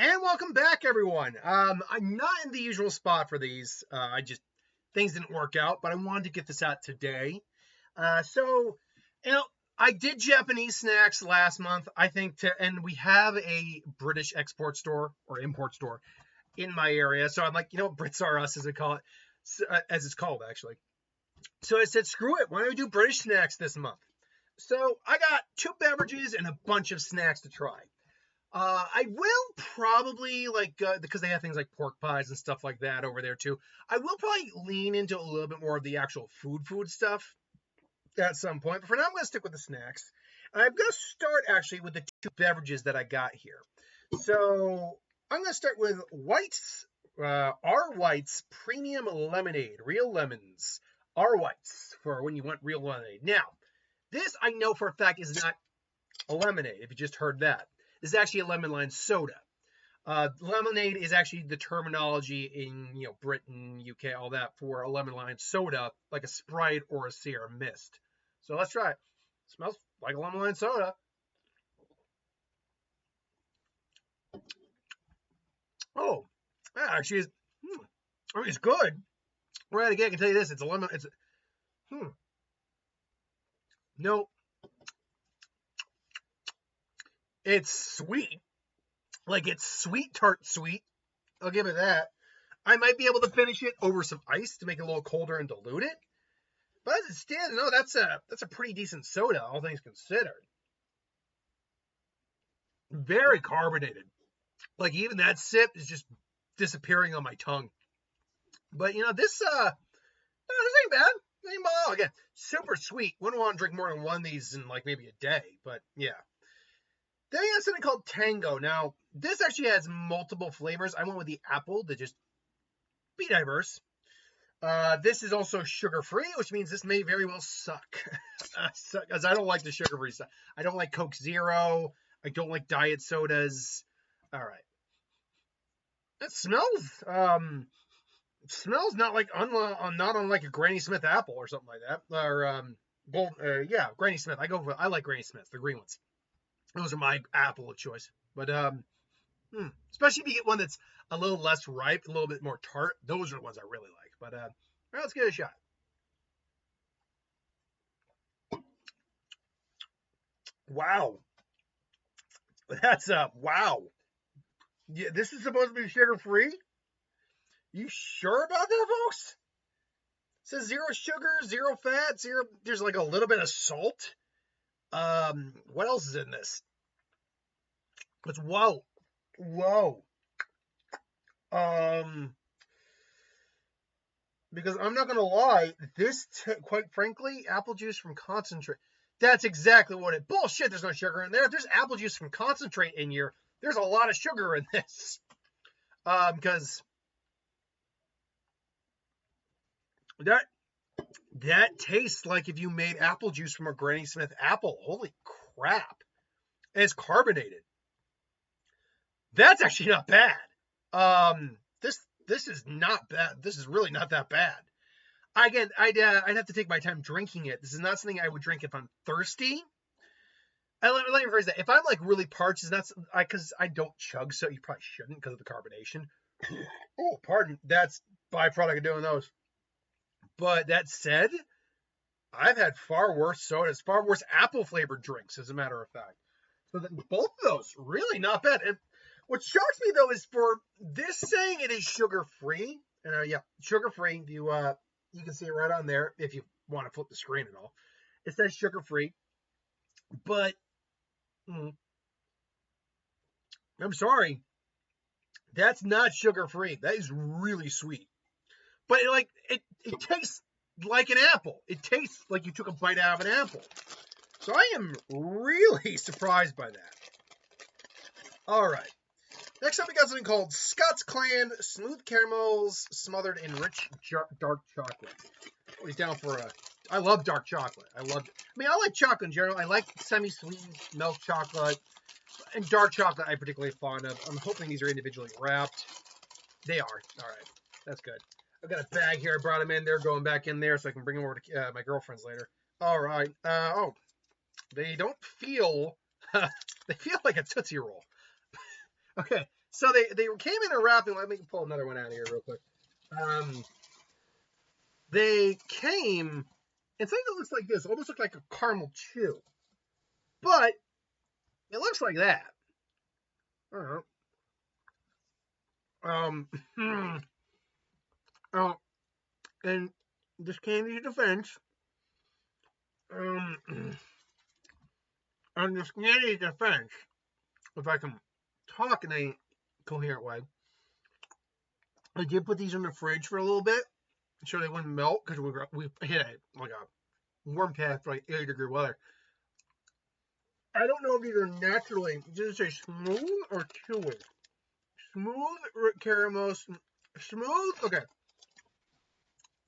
And welcome back, everyone. I'm not in the usual spot for these. Things didn't work out, but I wanted to get this out today. So, you know, I did Japanese snacks last month, I think, and we have a British export store or import store in my area. So I'm like, Brits are us, as we call it, as it's called actually. So I said, screw it. Why don't we do British snacks this month? So I got two beverages and a bunch of snacks to try. I will probably because they have things like pork pies and stuff like that over there too. I will probably lean into a little bit more of the actual food stuff at some point. But for now, I'm going to stick with the snacks. And I'm going to start actually with the two beverages that I got here. So I'm going to start with White's, R White's Premium Lemonade, real lemons. R White's for when you want real lemonade. Now, this I know for a fact is not a lemonade. If you just heard that. This is actually a lemon lime soda. Lemonade is actually the terminology in Britain, UK, all that for a lemon lime soda, like a Sprite or a Sierra Mist. So let's try it. Smells like a lemon lime soda. Oh, that actually is. I mean, it's good. Right again, I can tell you this: it's a lemon. No, it's sweet. Like it's sweet tart sweet. I'll give it that. I might be able to finish it over some ice to make it a little colder and dilute it. But as it stands, no, that's a pretty decent soda, all things considered. Very carbonated. Like even that sip is just disappearing on my tongue. But this ain't bad. This ain't bad. Again, super sweet. Wouldn't want to drink more than one of these in like maybe a day. But yeah. Then you have something called Tango. Now, this actually has multiple flavors. I went with the apple to just be diverse. This is also sugar-free, which means this may very well suck. Because I don't like the sugar-free stuff. I don't like Coke Zero. I don't like diet sodas. All right. It smells not unlike a Granny Smith apple or something like that. Or Granny Smith. I like Granny Smith, the green ones. Those are my apple of choice. But especially if you get one that's a little less ripe, a little bit more tart, those are the ones I really like. But all right, let's give it a shot. Wow. That's wow. Yeah, this is supposed to be sugar free? You sure about that, folks? It says zero sugar, zero fat, zero. There's like a little bit of salt. What else is in this? It's whoa. Because I'm not gonna lie, quite frankly, apple juice from concentrate. That's exactly what it. Bullshit. There's no sugar in there. If there's apple juice from concentrate in here, there's a lot of sugar in this. Because that tastes like if you made apple juice from a Granny Smith apple. Holy crap! And it's carbonated. That's actually not bad. This is not bad. This is really not that bad. Again, I'd have to take my time drinking it. This is not something I would drink if I'm thirsty. Let me rephrase that. If I'm like really parched, that's because I don't chug, so you probably shouldn't because of the carbonation. Oh, pardon. That's byproduct of doing those. But that said, I've had far worse sodas, far worse apple flavored drinks, as a matter of fact. So both of those really not bad. And what shocks me though is for this saying it is sugar free. Sugar free. You can see it right on there if you want to flip the screen at all. It says sugar free, but I'm sorry, that's not sugar free. That is really sweet. But it tastes like an apple. It tastes like you took a bite out of an apple. So I am really surprised by that. All right. Next up, we got something called Scott's Clan Smooth Caramels Smothered in Rich Dark Chocolate. Always down for I love dark chocolate. I like chocolate in general. I like semi-sweet milk chocolate. And dark chocolate I'm particularly fond of. I'm hoping these are individually wrapped. They are. All right. That's good. I've got a bag here. I brought them in. They're going back in there so I can bring them over to my girlfriend's later. All right. They don't feel... they feel like a Tootsie Roll. Okay. So they came in a wrapping. Let me pull another one out of here real quick. They came in something that looks like this. Almost looks like a caramel chew, but it looks like that. I don't know. Oh, and this candy's defense. On this candy's defense, if I can talk in a coherent way, I did put these in the fridge for a little bit so they wouldn't melt because we hit like a warm patch for like 80-degree weather. I don't know if these are naturally, did it say smooth or chewy? Smooth caramel, smooth, okay.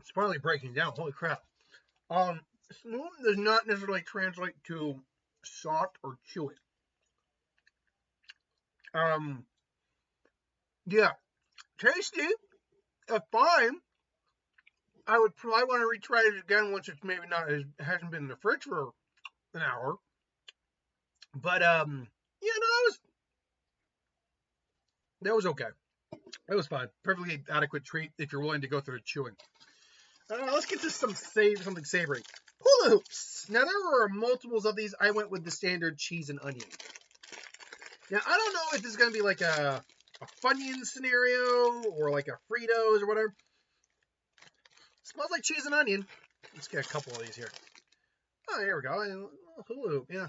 It's finally breaking down, holy crap. Smooth does not necessarily translate to soft or chewy. Yeah, tasty, fine. I would probably want to retry it again once it's maybe not, it hasn't been in the fridge for an hour. But, yeah, no, that was okay. It was fine. Perfectly adequate treat if you're willing to go through the chewing. Let's get to something savory. Hula hoops. Now, there were multiples of these. I went with the standard cheese and onion. Now, I don't know if this is going to be like a Funyuns scenario or like a Fritos or whatever. Smells like cheese and onion. Let's get a couple of these here. Oh, here we go. Hula hoop, yeah.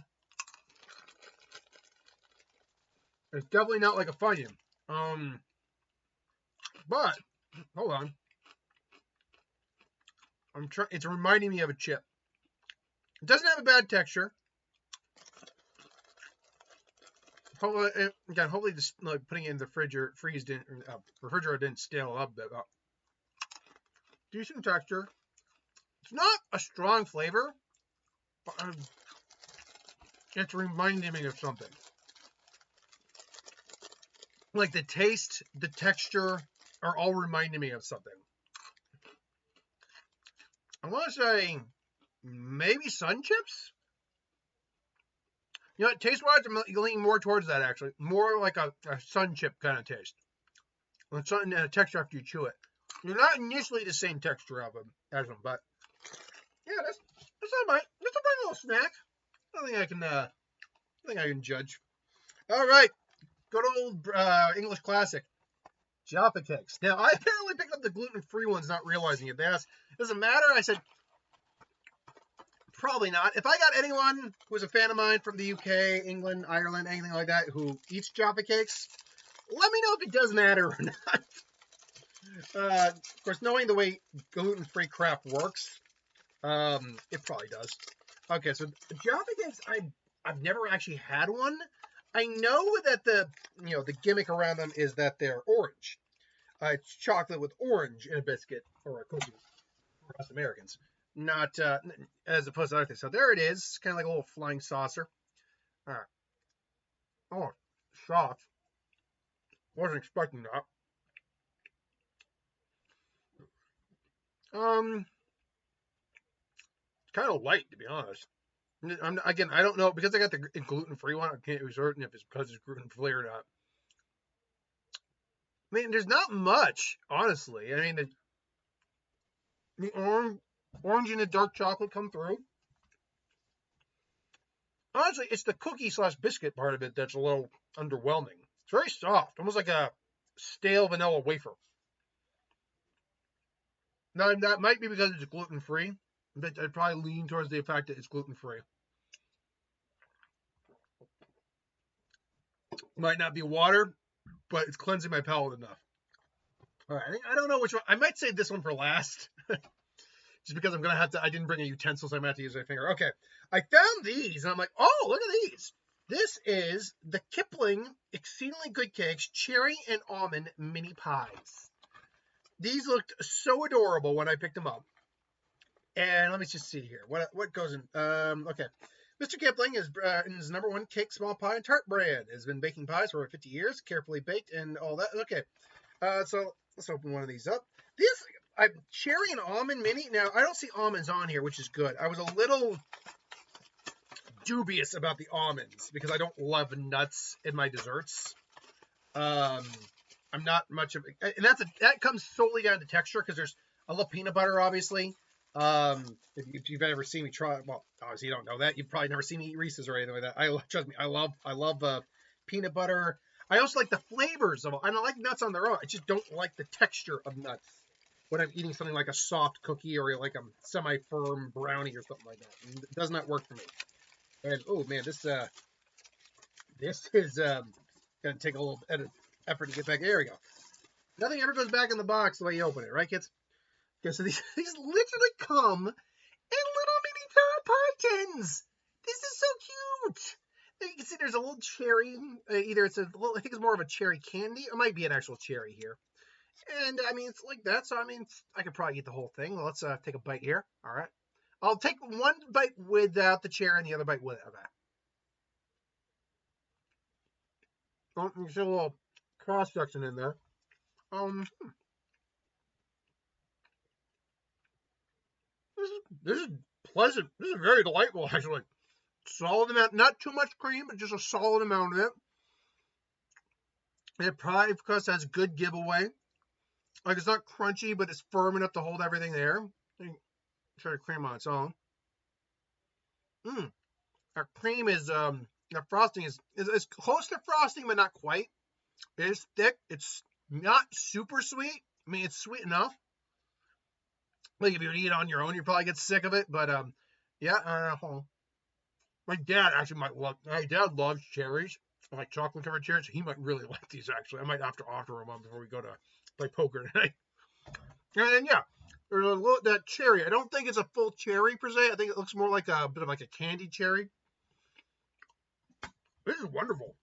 It's definitely not like a Funyun. But hold on. It's reminding me of a chip. It doesn't have a bad texture. Hopefully this, like, putting it in the refrigerator didn't stale up a bit. Decent texture. It's not a strong flavor, but it's reminding me of something. Like the taste, the texture are all reminding me of something. I want to say maybe Sun Chips? You know, taste-wise, I'm leaning more towards that, actually. More like a Sun Chip kind of taste. And something and a texture after you chew it. They're not initially the same texture of them as them, but yeah, that's all right. That's a fun little snack. I think I can judge. All right, good old English classic, Jaffa Cakes. Now, I apparently picked up the gluten-free ones, not realizing it. They asked, does it matter? I said, probably not. If I got anyone who's a fan of mine from the UK, England, Ireland, anything like that, who eats Jaffa Cakes, let me know if it does matter or not. Of course, knowing the way gluten-free crap works, it probably does. Okay, so Jaffa Cakes, I've never actually had one. I know that the gimmick around them is that they're orange. It's chocolate with orange in a biscuit or a cookie for us Americans, not as opposed to other things. So there it is. It's kind of like a little flying saucer. All right. Oh, soft. Wasn't expecting that. It's kind of light, to be honest. Again, I don't know, because I got the gluten-free one, I can't be certain if it's because it's gluten-free or not. I mean, there's not much, honestly. I mean, the orange and the dark chocolate come through. Honestly, it's the cookie/biscuit part of it that's a little underwhelming. It's very soft, almost like a stale vanilla wafer. Now, that might be because it's gluten-free, but I'd probably lean towards the fact that it's gluten-free. Might not be water, but it's cleansing my palate enough. All right, I don't know which one. I might save this one for last. Just because I didn't bring a utensil, so I'm going to have to use my finger. Okay, I found these, and I'm like, oh, look at these. This is the Kipling Exceedingly Good Cakes Cherry and Almond Mini Pies. These looked so adorable when I picked them up. And let me just see here. What goes in? Okay. Mr. Kipling is his #1 cake, small pie, and tart brand. Has been baking pies for over 50 years, carefully baked and all that. Okay. So let's open one of these up. These cherry and almond mini. Now, I don't see almonds on here, which is good. I was a little dubious about the almonds because I don't love nuts in my desserts. I'm not much of, and that comes solely down to texture because I love peanut butter, obviously. If you've ever seen me try, well, obviously you don't know that. You've probably never seen me eat Reese's or anything like that. Trust me, I love peanut butter. I also like the flavors of. I don't like nuts on their own. I just don't like the texture of nuts when I'm eating something like a soft cookie or like a semi-firm brownie or something like that. It does not work for me. And oh man, this is gonna take a little effort to get back. There we go. Nothing ever goes back in the box the way you open it, right, kids? Okay, so these literally come in little mini Top Pie tins. This is so cute. You can see there's a little cherry. Either it's a little, I think it's more of a cherry candy. It might be an actual cherry here. And I mean, it's like that. So I mean, I could probably eat the whole thing. Let's take a bite here. All right. I'll take one bite without the cherry and the other bite with it. Okay. Oh, you see a little cross section in there. This is pleasant. This is very delightful, actually. Solid amount, not too much cream, but just a solid amount of it. It probably, of course, has good giveaway. Like, it's not crunchy, but it's firm enough to hold everything there. Try the cream on its own. Our cream is, the frosting is close to frosting, but not quite. It is thick. It's not super sweet. I mean, it's sweet enough. Like, if you eat it on your own, you probably get sick of it. But, yeah, my dad actually might love. My dad loves cherries, like chocolate covered cherries. He might really like these. Actually, I might have to offer him one before we go to play poker tonight. And then yeah, there's a little that cherry. I don't think it's a full cherry per se. I think it looks more like a bit of like a candy cherry. This is wonderful.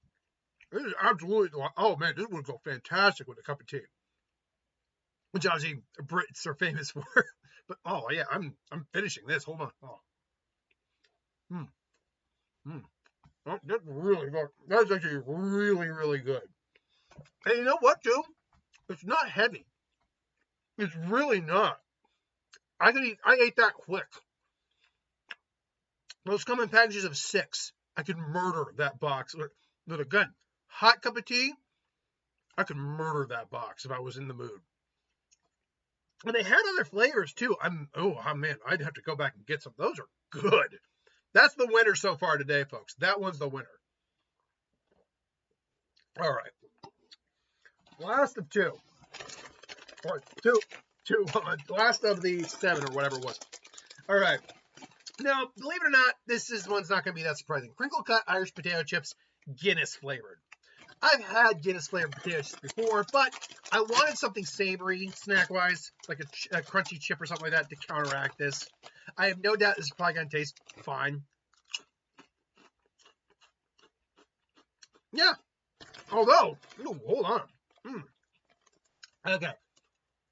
This is absolutely. Oh man, this would go fantastic with a cup of tea, which obviously Brits are famous for. But oh yeah, I'm finishing this. Hold on. Oh. That's really good. That's actually really, really good. And you know what, too? It's not heavy. It's really not. I ate that quick. Those come in packages of 6. I could murder that box. With a gun. Hot cup of tea, I could murder that box if I was in the mood. And they had other flavors, too. Oh, man, I'd have to go back and get some. Those are good. That's the winner so far today, folks. That one's the winner. All right. Last of 2. Or 2. Last of the 7 or whatever it was. All right. Now, believe it or not, one's not going to be that surprising. Crinkle cut Irish potato chips, Guinness flavored. I've had Guinness flavored potato chips before, but I wanted something savory, snack-wise, like a crunchy chip or something like that to counteract this. I have no doubt this is probably going to taste fine. Yeah. Although, hold on. Okay.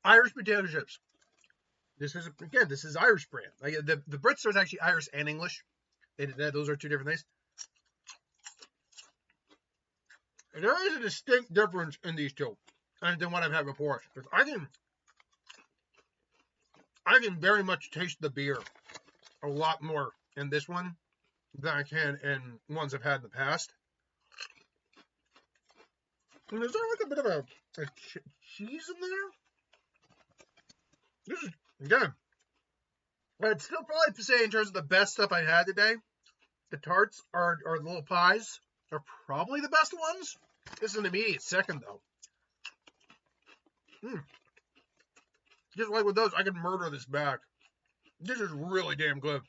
Irish potato chips. This is Irish brand. Like the Brits are actually Irish and English. Those are 2 different things. And there is a distinct difference in these 2 than what I've had before. I can very much taste the beer a lot more in this one than I can in ones I've had in the past. And is there like a bit of a cheese in there? This is, again, I'd still probably say in terms of the best stuff I had today, the tarts or the little pies are probably the best ones. This is an immediate second, though. Just like with those, I could murder this back. This is really damn good.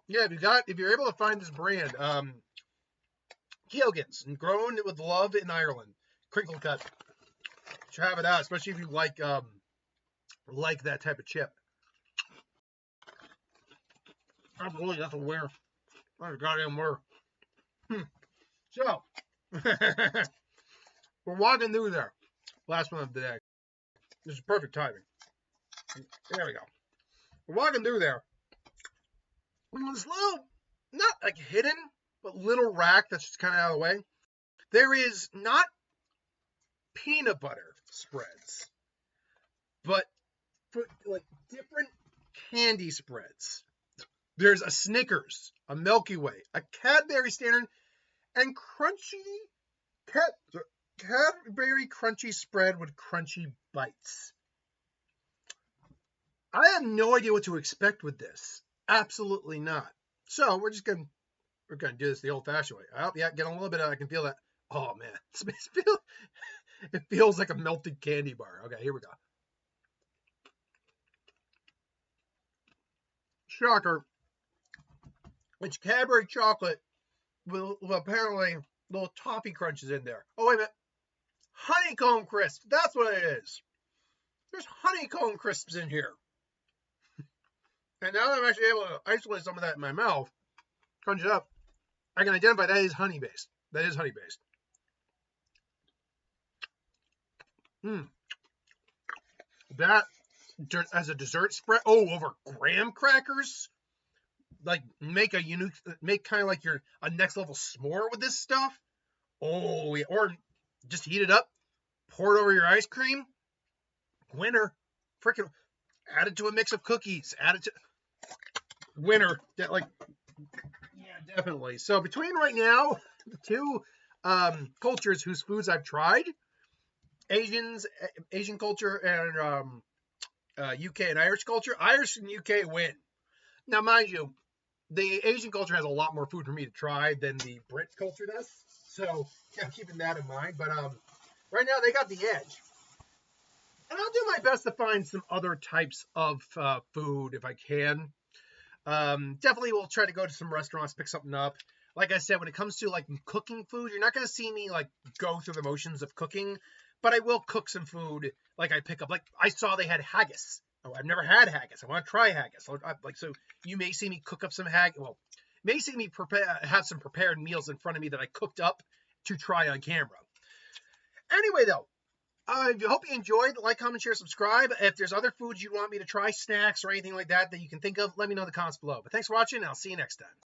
Yeah, if you're able to find this brand, Keoghan's, grown with love in Ireland, crinkle cut. Should have it out, especially if you like that type of chip. Absolutely, that's a winner. That's a goddamn winner. So, we're walking through there. Last one of the day. This is perfect timing. There we go. We're walking through there. And this little, not like hidden, but little rack that's just kind of out of the way. There is not peanut butter spreads, but like different candy spreads. There's a Snickers, a Milky Way, a Cadbury Standard, and crunchy buttery, crunchy spread with crunchy bites. I have no idea what to expect with this. Absolutely not. So we're gonna do this the old-fashioned way. Oh yeah, get a little bit of, I can feel that. Oh man, it feels like a melted candy bar. Okay, here we go. Shocker. It's Cadbury chocolate with apparently little toffee crunches in there. Oh wait a minute. Honeycomb crisp. That's what it is. There's honeycomb crisps in here. And now that I'm actually able to isolate some of that in my mouth, crunch it up, I can identify that is honey based. That is honey based. That as a dessert spread. Oh, over graham crackers. Like make kind of like a next level s'more with this stuff. Oh yeah, or just heat it up, pour it over your ice cream. Winner. Freaking add it to a mix of cookies. Add it to winner. Like, yeah, definitely. So between right now the two cultures whose foods I've tried, Asian culture and UK and Irish culture, Irish and UK win. Now, mind you, the Asian culture has a lot more food for me to try than the Brit culture does. So yeah, keeping that in mind. But right now they got the edge. And I'll do my best to find some other types of food if I can. Definitely will try to go to some restaurants, pick something up. Like I said, when it comes to like cooking food, you're not going to see me like go through the motions of cooking, but I will cook some food. Like I pick up, like I saw they had haggis. Oh, I've never had haggis. I want to try haggis. So you may see me cook up some haggis. Well, may see me have some prepared meals in front of me that I cooked up to try on camera. Anyway, though, I hope you enjoyed. Like, comment, share, subscribe. If there's other foods you want me to try, snacks or anything like that that you can think of, let me know in the comments below. But thanks for watching, and I'll see you next time.